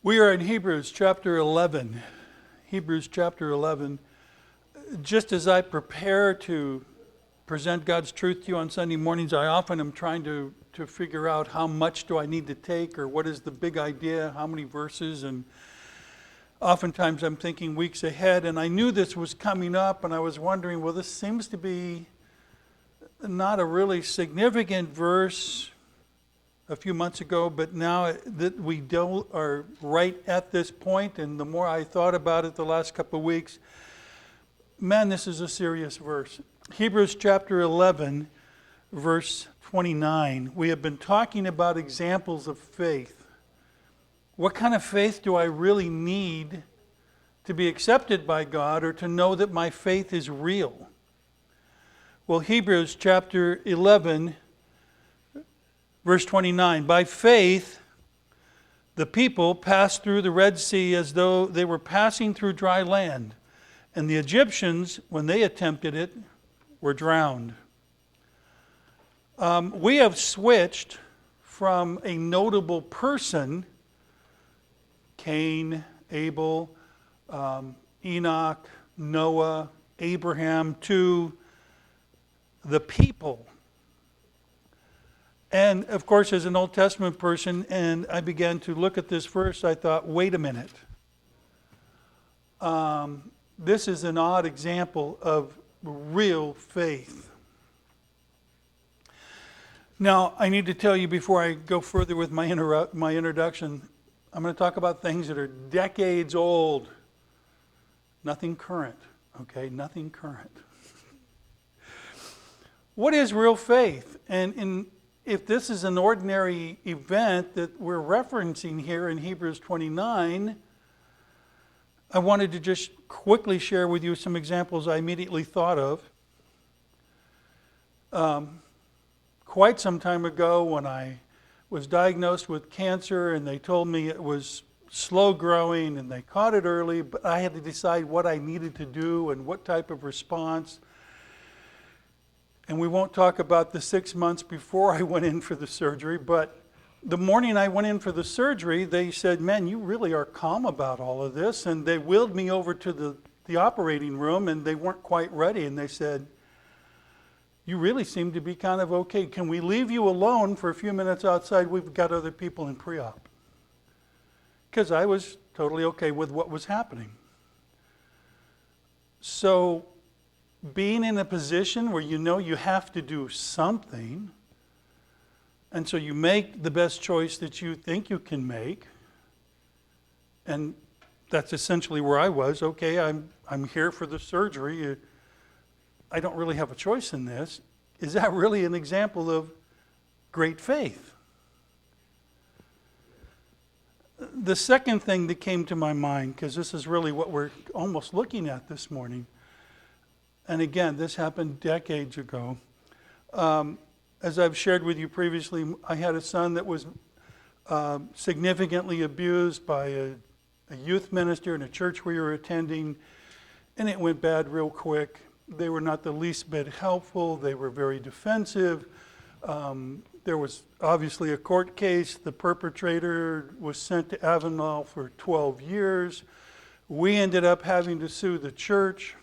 We are in Hebrews chapter 11. Hebrews chapter 11. Just as I prepare to present God's truth to you on Sunday mornings, I often am trying to figure out how much do I need to take, or what is the big idea, how many verses, and oftentimes I'm thinking weeks ahead, and I knew this was coming up, and I was wondering, well, this seems to be not a really significant verse a few months ago, but now that we are right at this point, and the more I thought about it the last couple of weeks, man, this is a serious verse. Hebrews chapter 11, verse 29. We have been talking about examples of faith. What kind of faith do I really need to be accepted by God, or to know that my faith is real? Well, Hebrews chapter 11, verse 29, by faith, the people passed through the Red Sea as though they were passing through dry land. And the Egyptians, when they attempted it, were drowned. We have switched from a notable person, Cain, Abel, Enoch, Noah, Abraham, to the people. And of course, as an Old Testament person, and I began to look at this verse, I thought, wait a minute. This is an odd example of real faith. Now, I need to tell you before I go further with my introduction, I'm going to talk about things that are decades old. Nothing current, okay? Nothing current. What is real faith? And if this is an ordinary event that we're referencing here in Hebrews 29, I wanted to just quickly share with you some examples I immediately thought of. Quite some time ago, when I was diagnosed with cancer and they told me it was slow growing and they caught it early, but I had to decide what I needed to do and what type of response. And we won't talk about the 6 months before I went in for the surgery, but the morning I went in for the surgery, they said, man, you really are calm about all of this. And they wheeled me over to the operating room, and they weren't quite ready. And they said, you really seem to be kind of okay. Can we leave you alone for a few minutes outside? We've got other people in pre-op. Because I was totally okay with what was happening. So being in a position where you know you have to do something, and so you make the best choice that you think you can make, and that's essentially where I was. Okay, I'm here for the surgery. I don't really have a choice in this. Is that really an example of great faith? The second thing that came to my mind, because this is really what we're almost looking at this morning, and again, this happened decades ago. As I've shared with you previously, I had a son that was significantly abused by a youth minister in a church we were attending, and it went bad real quick. They were not the least bit helpful. They were very defensive. There was obviously a court case. The perpetrator was sent to Avenel for 12 years. We ended up having to sue the church,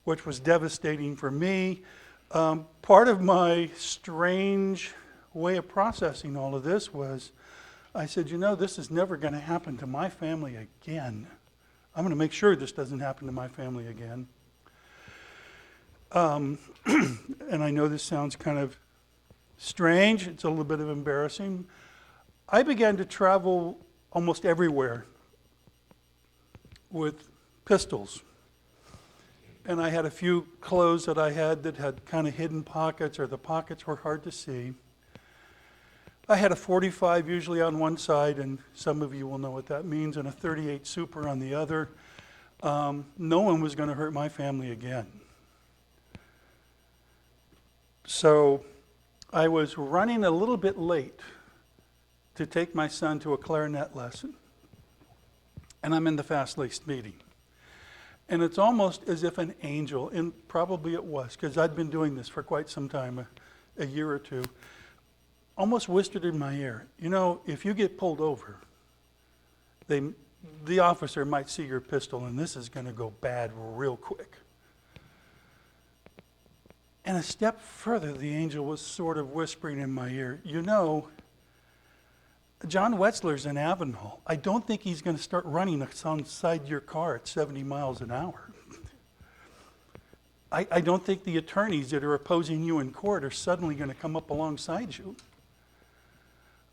which was devastating for me. Part of my strange way of processing all of this was, I said, this is never going to happen to my family again. I'm going to make sure this doesn't happen to my family again. And I know this sounds kind of strange. It's a little bit of embarrassing. I began to travel almost everywhere with pistols. And I had a few clothes that I had that had kind of hidden pockets, or the pockets were hard to see. I had a 45 usually on one side, and some of you will know what that means, and a 38 Super on the other. No one was going to hurt my family again. So I was running a little bit late to take my son to a clarinet lesson. And I'm in the fast-laced meeting. And it's almost as if an angel, and probably it was, because I'd been doing this for quite some time, a year or two, almost whispered in my ear, if you get pulled over, the officer might see your pistol, and this is going to go bad real quick. And a step further, the angel was sort of whispering in my ear, you know, John Wetzler's in Avenel. I don't think he's going to start running alongside your car at 70 miles an hour. I don't think the attorneys that are opposing you in court are suddenly going to come up alongside you.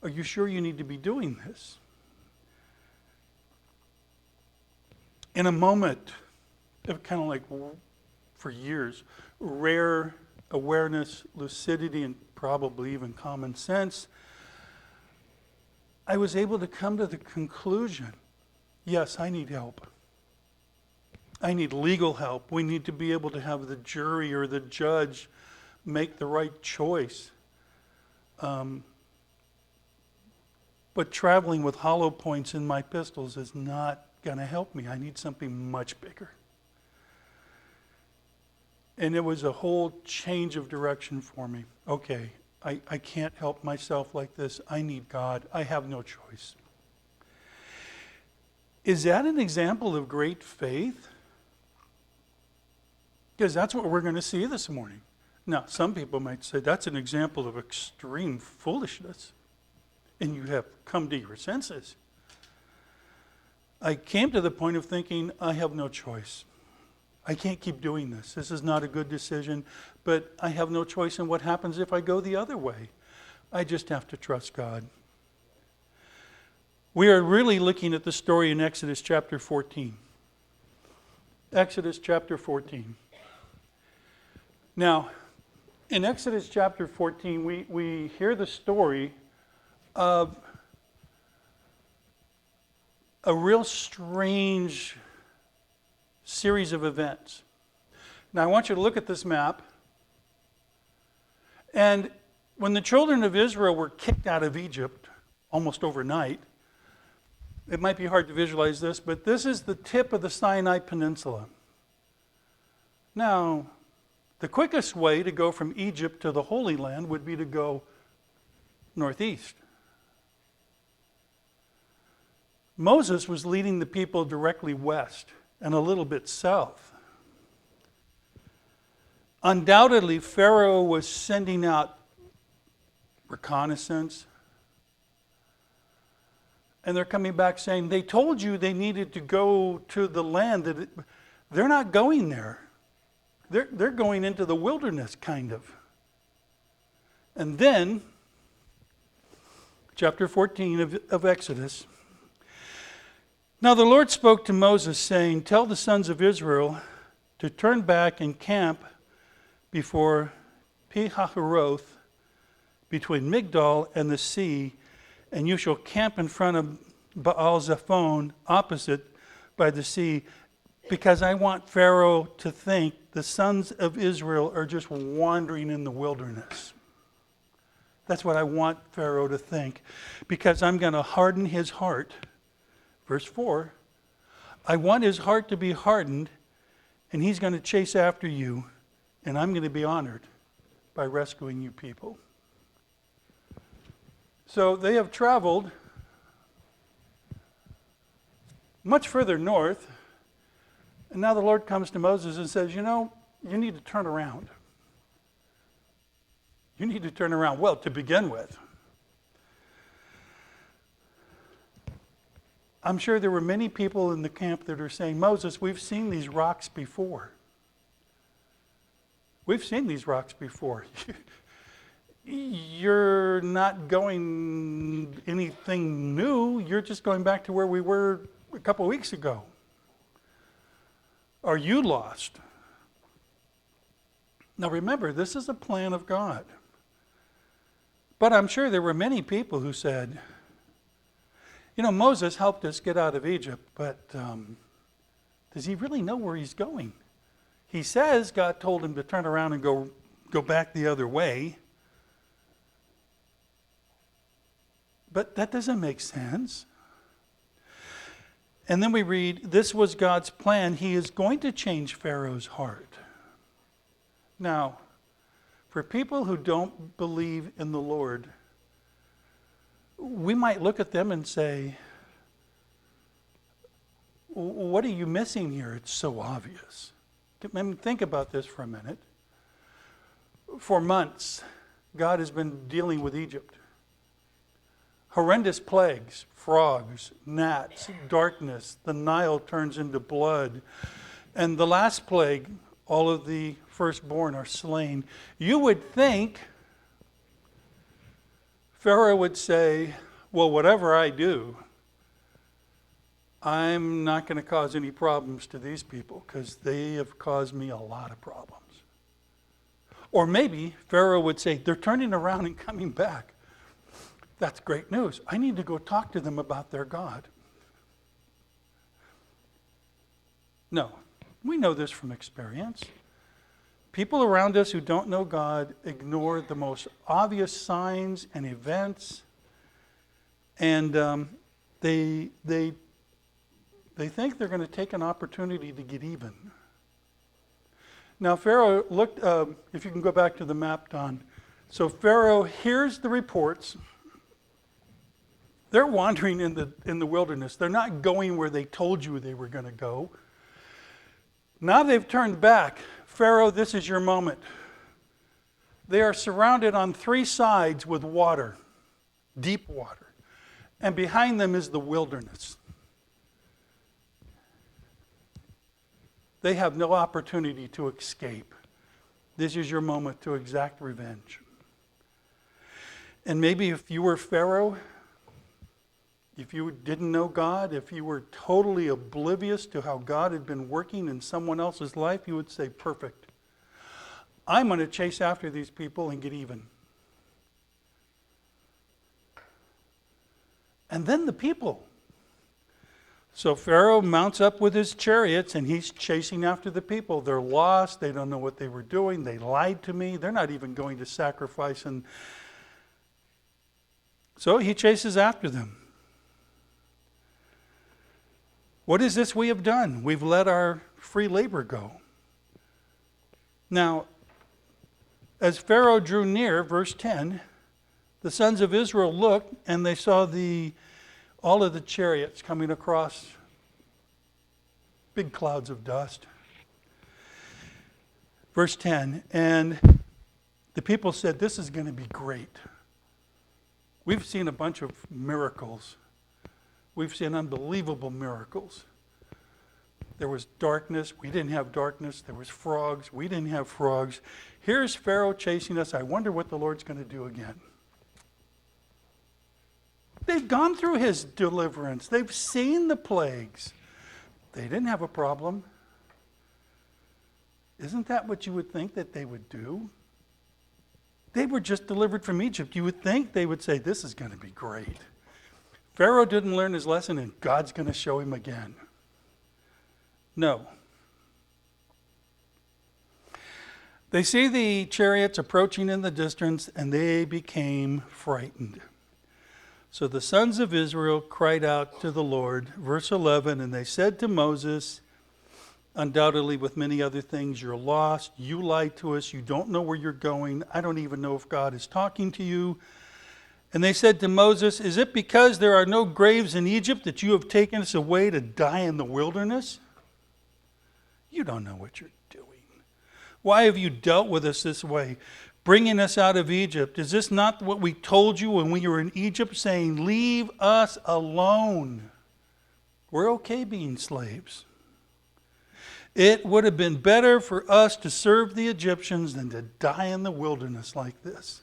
Are you sure you need to be doing this? In a moment of kind of like, for years, rare awareness, lucidity, and probably even common sense, I was able to come to the conclusion, yes, I need help. I need legal help. We need to be able to have the jury or the judge make the right choice. But traveling with hollow points in my pistols is not going to help me. I need something much bigger. And it was a whole change of direction for me. Okay, I can't help myself like this. I need God. I have no choice. Is that an example of great faith? Because that's what we're going to see this morning. Now, some people might say that's an example of extreme foolishness, and you have come to your senses. I came to the point of thinking, I have no choice. I can't keep doing this. This is not a good decision, but I have no choice in what happens if I go the other way. I just have to trust God. We are really looking at the story in Exodus chapter 14. Exodus chapter 14. Now, in Exodus chapter 14, we hear the story of a real strange series of events. Now, I want you to look at this map. And when the children of Israel were kicked out of Egypt almost overnight, it might be hard to visualize this, but this is the tip of the Sinai Peninsula. Now, the quickest way to go from Egypt to the Holy Land would be to go northeast. Moses was leading the people directly west and a little bit south. Undoubtedly, Pharaoh was sending out reconnaissance. And they're coming back saying, they told you they needed to go to the land. They're not going there. They're going into the wilderness, kind of. And then, chapter 14 of Exodus. Now the Lord spoke to Moses, saying, tell the sons of Israel to turn back and camp before Pi-hahiroth, between Migdol and the sea, and you shall camp in front of Baal-zephon, opposite by the sea, because I want Pharaoh to think the sons of Israel are just wandering in the wilderness. That's what I want Pharaoh to think, because I'm going to harden his heart. Verse 4, I want his heart to be hardened, and he's going to chase after you, and I'm going to be honored by rescuing you people. So they have traveled much further north, and now the Lord comes to Moses and says, you know, you need to turn around. You need to turn around. Well, to begin with, I'm sure there were many people in the camp that are saying, Moses, we've seen these rocks before. We've seen these rocks before. You're not going anything new. You're just going back to where we were a couple of weeks ago. Are you lost? Now remember, this is a plan of God. But I'm sure there were many people who said, you know, Moses helped us get out of Egypt, but does he really know where he's going? He says God told him to turn around and go back the other way. But that doesn't make sense. And then we read, this was God's plan. He is going to change Pharaoh's heart. Now, for people who don't believe in the Lord, we might look at them and say, what are you missing here? It's so obvious. I mean, think about this for a minute. For months, God has been dealing with Egypt. Horrendous plagues, frogs, gnats, darkness, the Nile turns into blood. And the last plague, all of the firstborn are slain. You would think Pharaoh would say, well, whatever I do, I'm not going to cause any problems to these people because they have caused me a lot of problems. Or maybe Pharaoh would say, they're turning around and coming back. That's great news. I need to go talk to them about their God. No, we know this from experience. People around us who don't know God ignore the most obvious signs and events, and they think they're going to take an opportunity to get even. Now Pharaoh looked, if you can go back to the map, Don. So Pharaoh hears the reports. They're wandering in the wilderness. They're not going where they told you they were going to go. Now they've turned back. Pharaoh, this is your moment. They are surrounded on three sides with water, deep water. And behind them is the wilderness. They have no opportunity to escape. This is your moment to exact revenge. And maybe if you were Pharaoh, if you didn't know God, if you were totally oblivious to how God had been working in someone else's life, you would say, perfect. I'm going to chase after these people and get even. And then the people. So Pharaoh mounts up with his chariots and he's chasing after the people. They're lost. They don't know what they were doing. They lied to me. They're not even going to sacrifice. And so he chases after them. What is this we have done? We've let our free labor go. Now, as Pharaoh drew near, verse 10, the sons of Israel looked and they saw all of the chariots coming across, big clouds of dust. Verse 10, and the people said, this is going to be great. We've seen a bunch of miracles. We've seen unbelievable miracles. There was darkness. We didn't have darkness. There was frogs. We didn't have frogs. Here's Pharaoh chasing us. I wonder what the Lord's going to do again. They've gone through his deliverance. They've seen the plagues. They didn't have a problem. Isn't that what you would think that they would do? They were just delivered from Egypt. You would think they would say, this is going to be great. Pharaoh didn't learn his lesson and God's going to show him again. No. They see the chariots approaching in the distance and they became frightened. So the sons of Israel cried out to the Lord, verse 11, and they said to Moses, undoubtedly with many other things, you're lost, you lied to us, you don't know where you're going, I don't even know if God is talking to you. And they said to Moses, is it because there are no graves in Egypt that you have taken us away to die in the wilderness? You don't know what you're doing. Why have you dealt with us this way, bringing us out of Egypt? Is this not what we told you when we were in Egypt, saying, leave us alone? We're okay being slaves. It would have been better for us to serve the Egyptians than to die in the wilderness like this.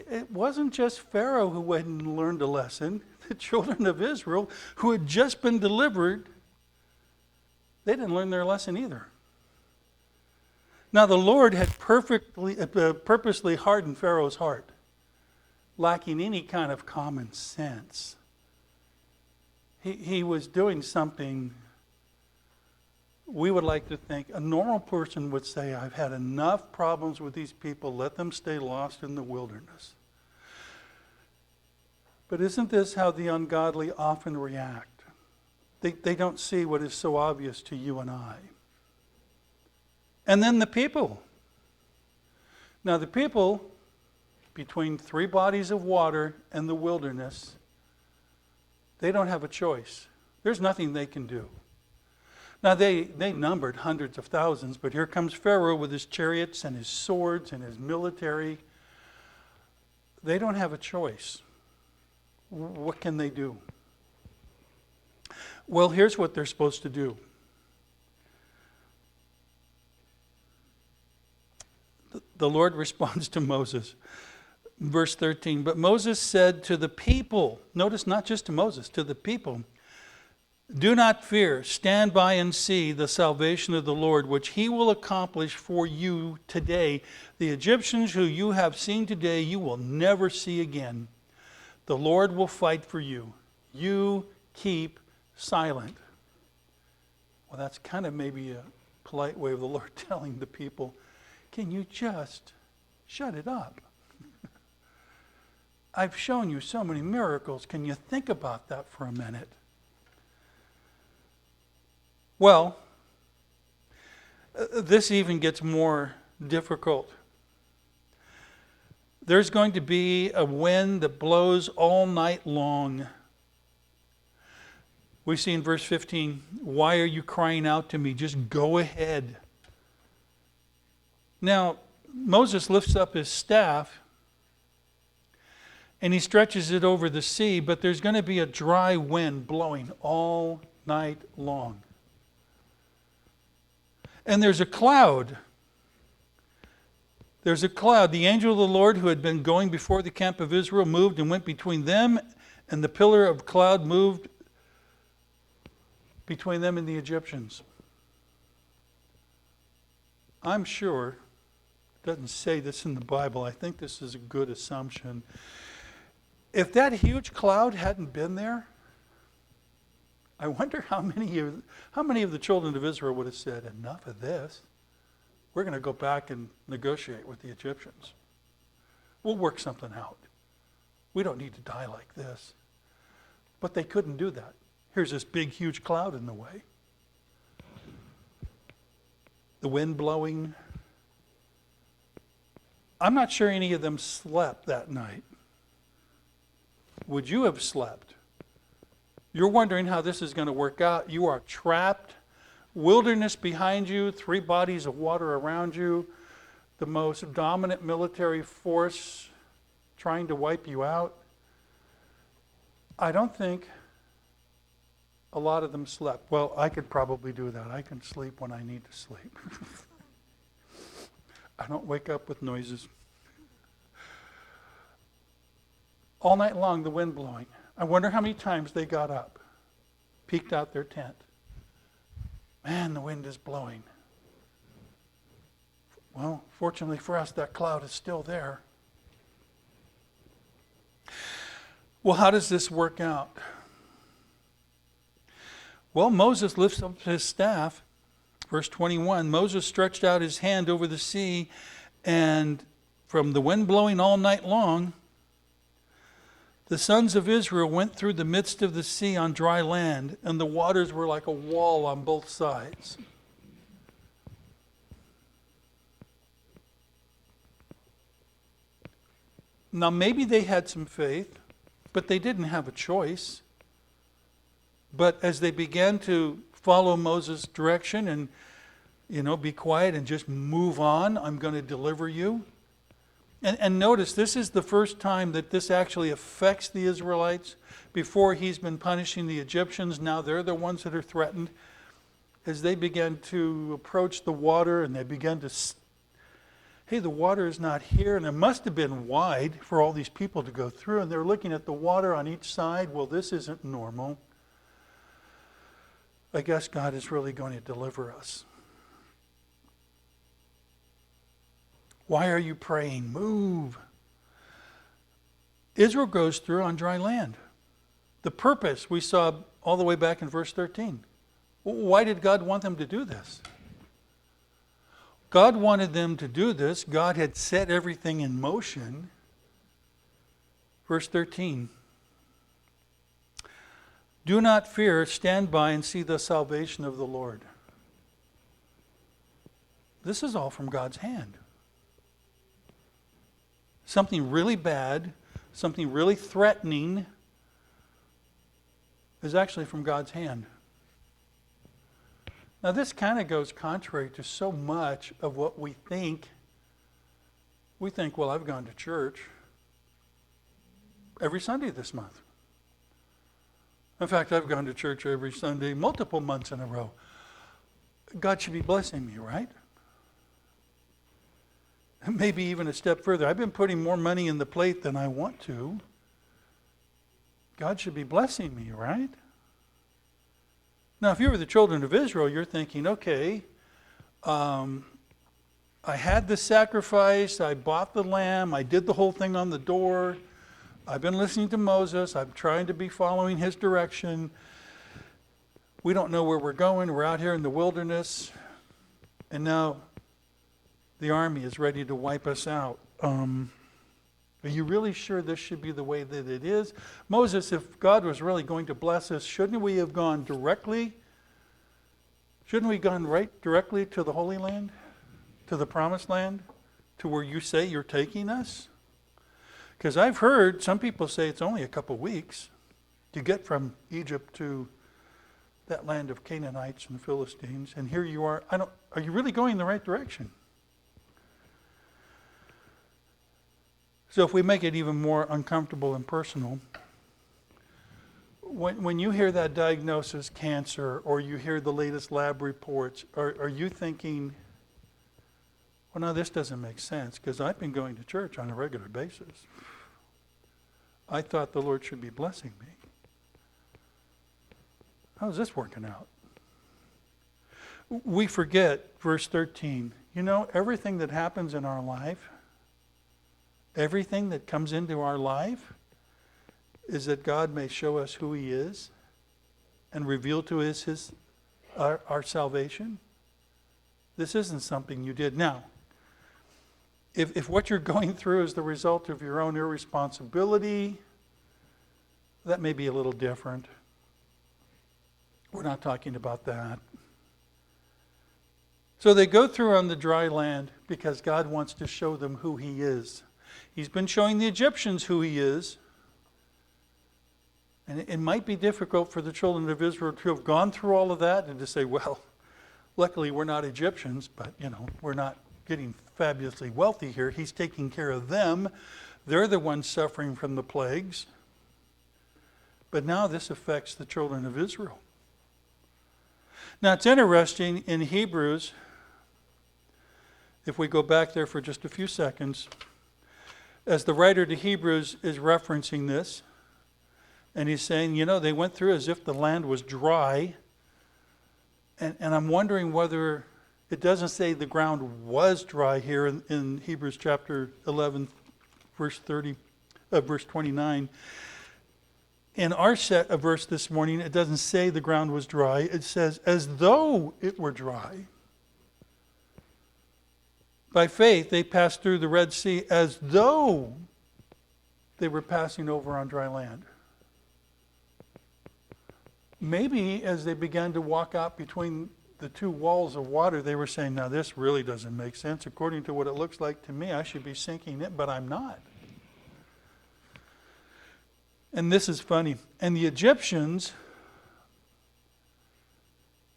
It wasn't just Pharaoh who hadn't learned a lesson. The children of Israel, who had just been delivered, they didn't learn their lesson either. Now the Lord had purposely hardened Pharaoh's heart, lacking any kind of common sense. He was doing something we would like to think a normal person would say, I've had enough problems with these people, let them stay lost in the wilderness. But isn't this how the ungodly often react? They don't see what is so obvious to you and I. And then the people. Now the people, between three bodies of water and the wilderness, they don't have a choice. There's nothing they can do. Now, they numbered hundreds of thousands, but here comes Pharaoh with his chariots and his swords and his military. They don't have a choice. What can they do? Well, here's what they're supposed to do. The Lord responds to Moses. Verse 13, but Moses said to the people, notice not just to Moses, to the people, do not fear, stand by and see the salvation of the Lord, which he will accomplish for you today. The Egyptians who you have seen today, you will never see again. The Lord will fight for you. You keep silent. Well, that's kind of maybe a polite way of the Lord telling the people, can you just shut it up? I've shown you so many miracles. Can you think about that for a minute? Well, this even gets more difficult. There's going to be a wind that blows all night long. We see in verse 15, why are you crying out to me? Just go ahead. Now, Moses lifts up his staff and he stretches it over the sea, but there's going to be a dry wind blowing all night long. And there's a cloud. There's a cloud. The angel of the Lord who had been going before the camp of Israel moved and went between them, and the pillar of cloud moved between them and the Egyptians. I'm sure, it doesn't say this in the Bible, I think this is a good assumption. If that huge cloud hadn't been there, I wonder how many of the children of Israel would have said, enough of this. We're going to go back and negotiate with the Egyptians. We'll work something out. We don't need to die like this. But they couldn't do that. Here's this big, huge cloud in the way. The wind blowing. I'm not sure any of them slept that night. Would you have slept? You're wondering how this is going to work out. You are trapped. Wilderness behind you, 3 bodies of water around you, the most dominant military force trying to wipe you out. I don't think a lot of them slept. Well, I could probably do that. I can sleep when I need to sleep. I don't wake up with noises. All night long, the wind blowing. I wonder how many times they got up, peeked out their tent. Man, the wind is blowing. Well, fortunately for us, that cloud is still there. Well, how does this work out? Well, Moses lifts up his staff. Verse 21, Moses stretched out his hand over the sea, and from the wind blowing all night long, the sons of Israel went through the midst of the sea on dry land, and the waters were like a wall on both sides. Now, maybe they had some faith, but they didn't have a choice. But as they began to follow Moses' direction and, be quiet and just move on, I'm going to deliver you. And notice, this is the first time that this actually affects the Israelites. Before he's been punishing the Egyptians, now they're the ones that are threatened. As they began to approach the water and they began to, hey, the water is not here. And it must have been wide for all these people to go through. And they're looking at the water on each side. Well, this isn't normal. I guess God is really going to deliver us. Why are you praying? Move. Israel goes through on dry land. The purpose we saw all the way back in verse 13. Why did God want them to do this? God wanted them to do this. God had set everything in motion. Verse 13. Do not fear, stand by and see the salvation of the Lord. This is all from God's hand. Something really bad, something really threatening is actually from God's hand. Now this kind of goes contrary to so much of what we think. We think, well, I've gone to church every Sunday this month. In fact, I've gone to church every Sunday multiple months in a row. God should be blessing me, right? Maybe even a step further. I've been putting more money in the plate than I want to. God should be blessing me, right? Now, if you were the children of Israel, you're thinking, okay, I had the sacrifice, I bought the lamb, I did the whole thing on the door, I've been listening to Moses, I'm trying to be following his direction. We don't know where we're going, we're out here in the wilderness, and now the army is ready to wipe us out. Are you really sure this should be the way that it is? Moses, if God was really going to bless us, shouldn't we have gone directly? Shouldn't we have gone right directly to the Holy Land? To the Promised Land? To where you say you're taking us? Because I've heard some people say it's only a couple weeks to get from Egypt to that land of Canaanites and Philistines. And here you are. Are you really going in the right direction? So if we make it even more uncomfortable and personal, when you hear that diagnosis, cancer, or you hear the latest lab reports, are you thinking, well, no, this doesn't make sense because I've been going to church on a regular basis. I thought the Lord should be blessing me. How's this working out? We forget, verse 13, everything that happens in our life, everything that comes into our life is that God may show us who he is and reveal to us our salvation. This isn't something you did. Now, if what you're going through is the result of your own irresponsibility, that may be a little different. We're not talking about that. So they go through on the dry land because God wants to show them who he is. He's been showing the Egyptians who he is. And it might be difficult for the children of Israel to have gone through all of that and to say, well, luckily we're not Egyptians, but, we're not getting fabulously wealthy here. He's taking care of them. They're the ones suffering from the plagues. But now this affects the children of Israel. Now it's interesting in Hebrews, if we go back there for just a few seconds, as the writer to Hebrews is referencing this, and he's saying, they went through as if the land was dry. And I'm wondering whether it doesn't say the ground was dry here in Hebrews chapter 11, verse 29. In our set of verse this morning, it doesn't say the ground was dry. It says, as though it were dry. By faith, they passed through the Red Sea as though they were passing over on dry land. Maybe as they began to walk out between the two walls of water, they were saying, now this really doesn't make sense. According to what it looks like to me, I should be sinking it, but I'm not. And this is funny. And the Egyptians,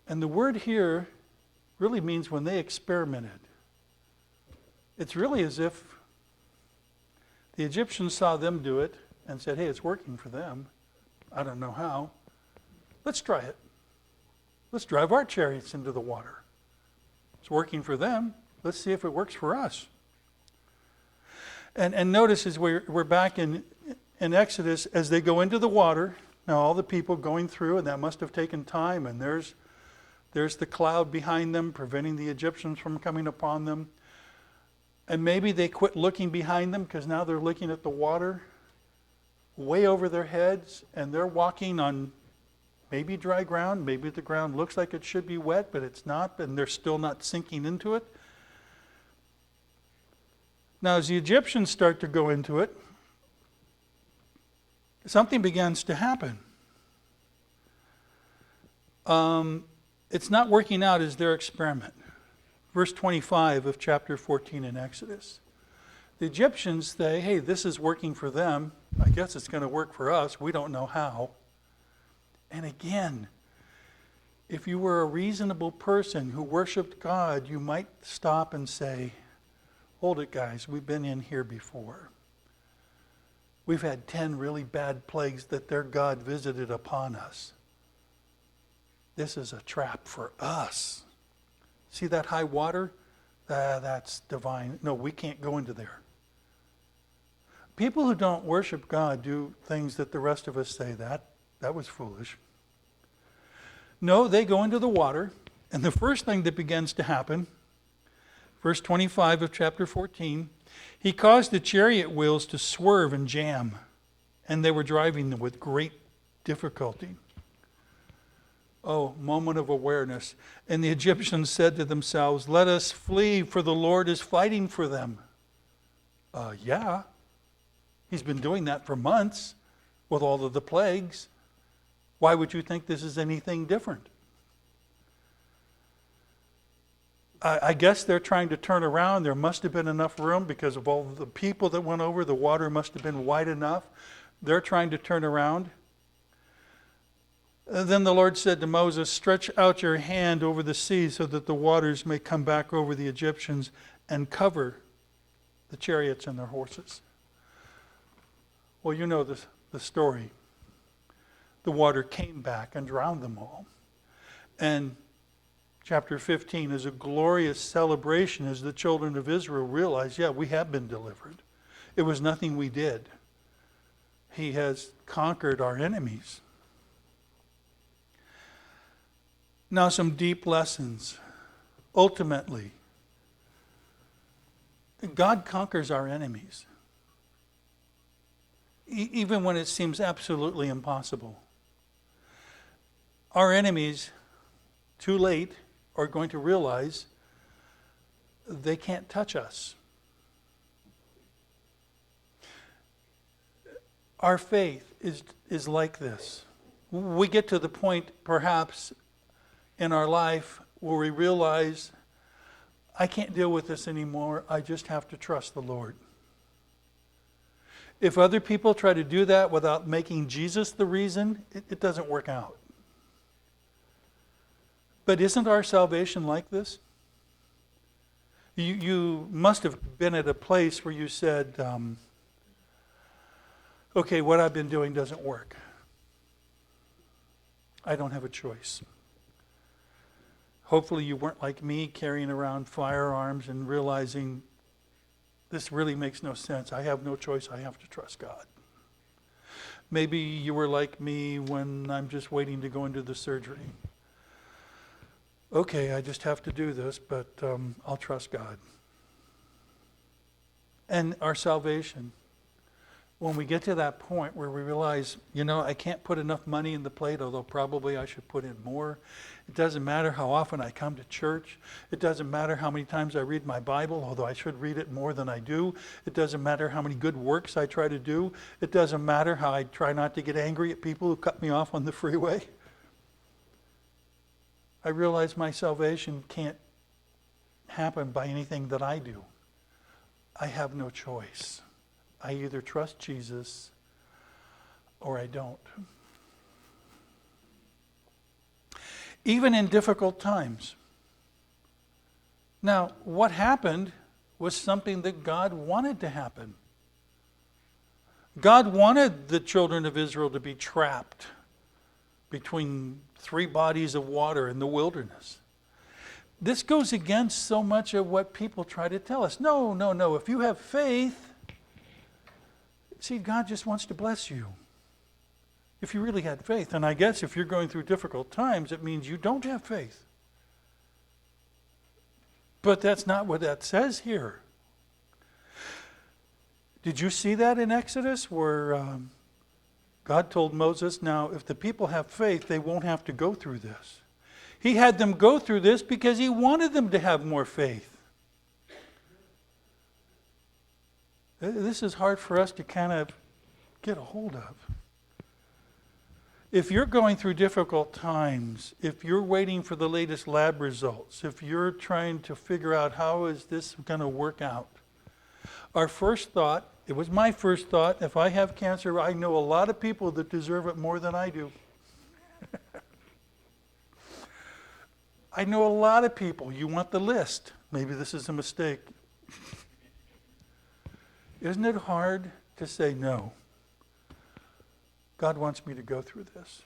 and the word here really means when they experimented. It's really as if the Egyptians saw them do it and said, hey, it's working for them. I don't know how. Let's try it. Let's drive our chariots into the water. It's working for them. Let's see if it works for us. And notice as we're back in Exodus, as they go into the water, now all the people going through, and that must have taken time, and there's the cloud behind them, preventing the Egyptians from coming upon them. And maybe they quit looking behind them because now they're looking at the water way over their heads, and they're walking on maybe dry ground. Maybe the ground looks like it should be wet, but it's not, and they're still not sinking into it. Now, as the Egyptians start to go into it, something begins to happen. It's not working out as their experiment. Verse 25 of chapter 14 in Exodus. The Egyptians say, hey, this is working for them. I guess it's going to work for us. We don't know how. And again, if you were a reasonable person who worshiped God, you might stop and say, hold it, guys, we've been in here before. We've had 10 really bad plagues that their God visited upon us. This is a trap for us. See that high water? That's divine. No, we can't go into there. People who don't worship God do things that the rest of us say, that was foolish. No, they go into the water, and the first thing that begins to happen, verse 25 of chapter 14, he caused the chariot wheels to swerve and jam, and they were driving them with great difficulty. Oh, moment of awareness. And the Egyptians said to themselves, let us flee, for the Lord is fighting for them. Yeah, he's been doing that for months with all of the plagues. Why would you think this is anything different? I guess they're trying to turn around. There must have been enough room because of all the people that went over. The water must have been wide enough. They're trying to turn around. Then the Lord said to Moses, stretch out your hand over the sea so that the waters may come back over the Egyptians and cover the chariots and their horses. Well, you know the story. The water came back and drowned them all. And chapter 15 is a glorious celebration as the children of Israel realize, yeah, we have been delivered. It was nothing we did. He has conquered our enemies. Now some deep lessons. Ultimately, God conquers our enemies. Even when it seems absolutely impossible. Our enemies, too late, are going to realize they can't touch us. Our faith is like this. We get to the point, perhaps, in our life where we realize, I can't deal with this anymore. I just have to trust the Lord. If other people try to do that without making Jesus the reason, it doesn't work out. But isn't our salvation like this? You must have been at a place where you said, okay, what I've been doing doesn't work. I don't have a choice. Hopefully you weren't like me, carrying around firearms and realizing this really makes no sense. I have no choice. I have to trust God. Maybe you were like me when I'm just waiting to go into the surgery. Okay, I just have to do this, but I'll trust God. And our salvation, when we get to that point where we realize, I can't put enough money in the plate, although probably I should put in more. It doesn't matter how often I come to church. It doesn't matter how many times I read my Bible, although I should read it more than I do. It doesn't matter how many good works I try to do. It doesn't matter how I try not to get angry at people who cut me off on the freeway. I realize my salvation can't happen by anything that I do. I have no choice. I either trust Jesus or I don't. Even in difficult times. Now, what happened was something that God wanted to happen. God wanted the children of Israel to be trapped between 3 bodies of water in the wilderness. This goes against so much of what people try to tell us. No. If you have faith, see, God just wants to bless you. If you really had faith. And I guess if you're going through difficult times, it means you don't have faith. But that's not what that says here. Did you see that in Exodus where God told Moses, now if the people have faith, they won't have to go through this. He had them go through this because he wanted them to have more faith. This is hard for us to kind of get a hold of. If you're going through difficult times, if you're waiting for the latest lab results, if you're trying to figure out how is this going to work out, our first thought, it was my first thought, if I have cancer, I know a lot of people that deserve it more than I do. I know a lot of people. You want the list. Maybe this is a mistake. Isn't it hard to say no? God wants me to go through this.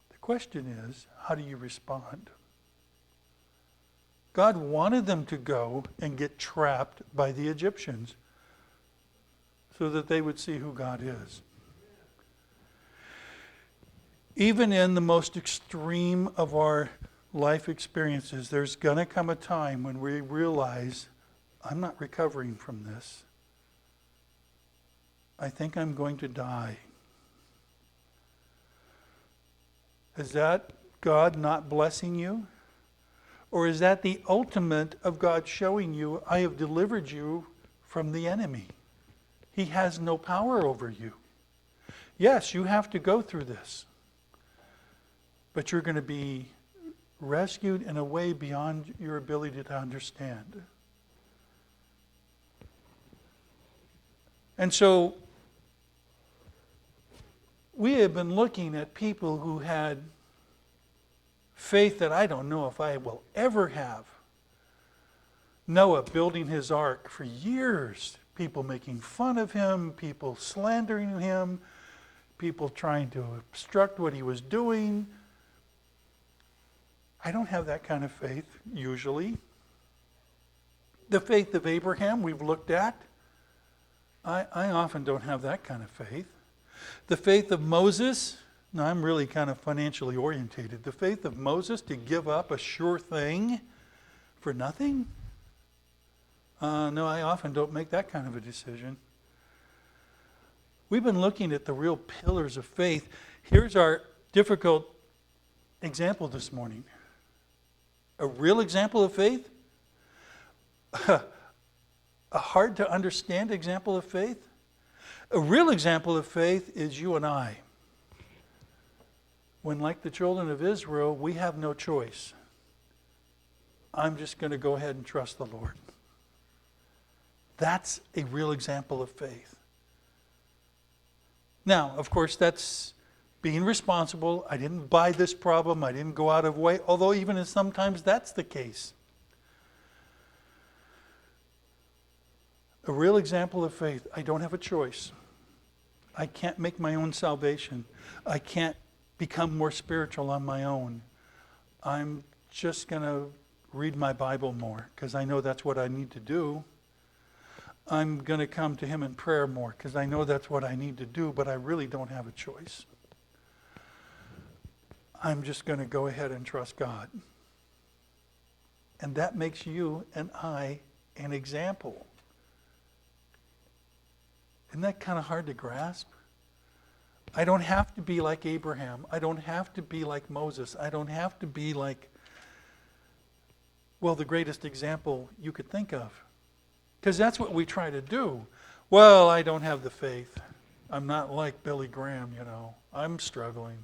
The question is, how do you respond? God wanted them to go and get trapped by the Egyptians so that they would see who God is. Even in the most extreme of our life experiences, there's going to come a time when we realize, I'm not recovering from this. I think I'm going to die. Is that God not blessing you? Or is that the ultimate of God showing you, I have delivered you from the enemy? He has no power over you. Yes, you have to go through this. But you're going to be rescued in a way beyond your ability to understand. And so, we have been looking at people who had faith that I don't know if I will ever have. Noah building his ark for years. People making fun of him, people slandering him, people trying to obstruct what he was doing. I don't have that kind of faith, usually. The faith of Abraham we've looked at. I often don't have that kind of faith. The faith of Moses, now I'm really kind of financially orientated. The faith of Moses to give up a sure thing for nothing? No, I often don't make that kind of a decision. We've been looking at the real pillars of faith. Here's our difficult example this morning. A real example of faith? A hard to understand example of faith? A real example of faith is you and I. When, like the children of Israel, we have no choice. I'm just going to go ahead and trust the Lord. That's a real example of faith. Now, of course, that's being responsible. I didn't buy this problem. I didn't go out of way, although even sometimes that's the case. A real example of faith. I don't have a choice. I can't make my own salvation. I can't become more spiritual on my own. I'm just going to read my Bible more because I know that's what I need to do. I'm going to come to him in prayer more because I know that's what I need to do, but I really don't have a choice. I'm just going to go ahead and trust God. And that makes you and I an example. Isn't that kind of hard to grasp? I don't have to be like Abraham. I don't have to be like Moses. I don't have to be like, well, the greatest example you could think of. Because that's what we try to do. Well, I don't have the faith. I'm not like Billy Graham, I'm struggling.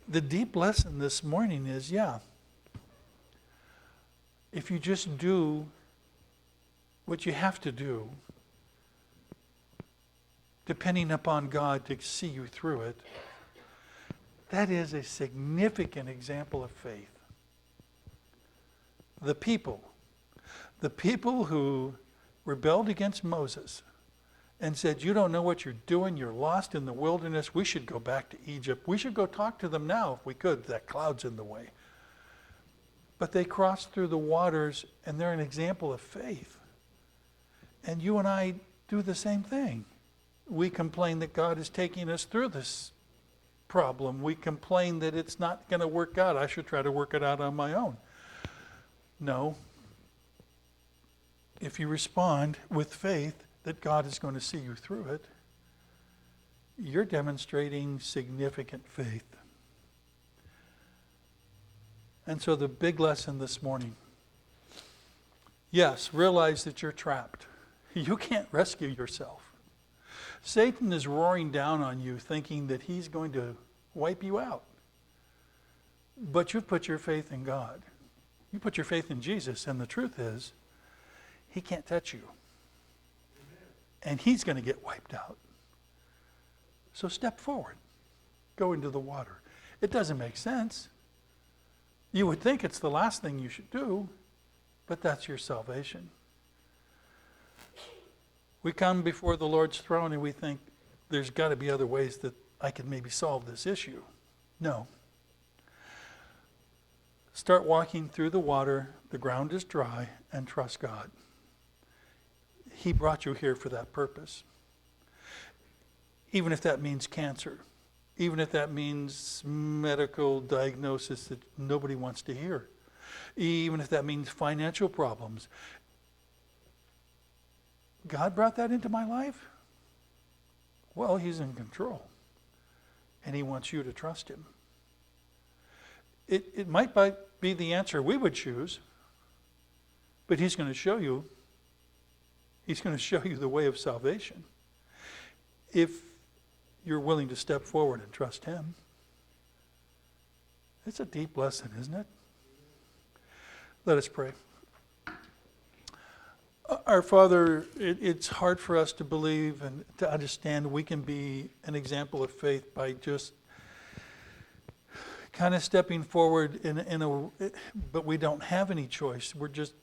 The deep lesson this morning is, if you just do what you have to do, depending upon God to see you through it, that is a significant example of faith. The people who rebelled against Moses and said, you don't know what you're doing, you're lost in the wilderness, we should go back to Egypt. We should go talk to them now if we could, that cloud's in the way. But they crossed through the waters and they're an example of faith. And you and I do the same thing. We complain that God is taking us through this problem. We complain that it's not going to work out. I should try to work it out on my own. No. If you respond with faith that God is going to see you through it, you're demonstrating significant faith. And so the big lesson this morning, yes, realize that you're trapped. You can't rescue yourself. Satan is roaring down on you thinking that he's going to wipe you out. But you've put your faith in God. You put your faith in Jesus, and the truth is, he can't touch you. And he's going to get wiped out. So step forward. Go into the water. It doesn't make sense. You would think it's the last thing you should do, but that's your salvation. We come before the Lord's throne and we think there's got to be other ways that I could maybe solve this issue. No. Start walking through the water, the ground is dry, and trust God. He brought you here for that purpose. Even if that means cancer. Even if that means medical diagnosis that nobody wants to hear. Even if that means financial problems. God brought that into my life? Well, He's in control. And He wants you to trust Him. It might be the answer we would choose, but He's going to show you. He's going to show you the way of salvation. If you're willing to step forward and trust Him. It's a deep lesson, isn't it? Let us pray. Our Father, it's hard for us to believe and to understand we can be an example of faith by just kind of stepping forward but we don't have any choice. We're just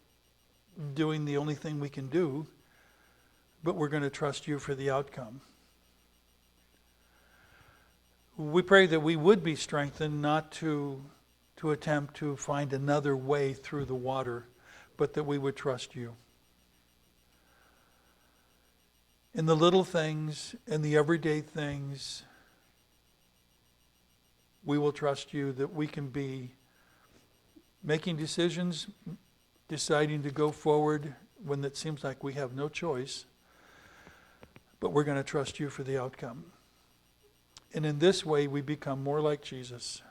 doing the only thing we can do, but we're going to trust You for the outcome. We pray that we would be strengthened not to attempt to find another way through the water, but that we would trust You. In the little things, in the everyday things, we will trust You that we can be making decisions, deciding to go forward when it seems like we have no choice, but we're going to trust You for the outcome. And in this way, we become more like Jesus.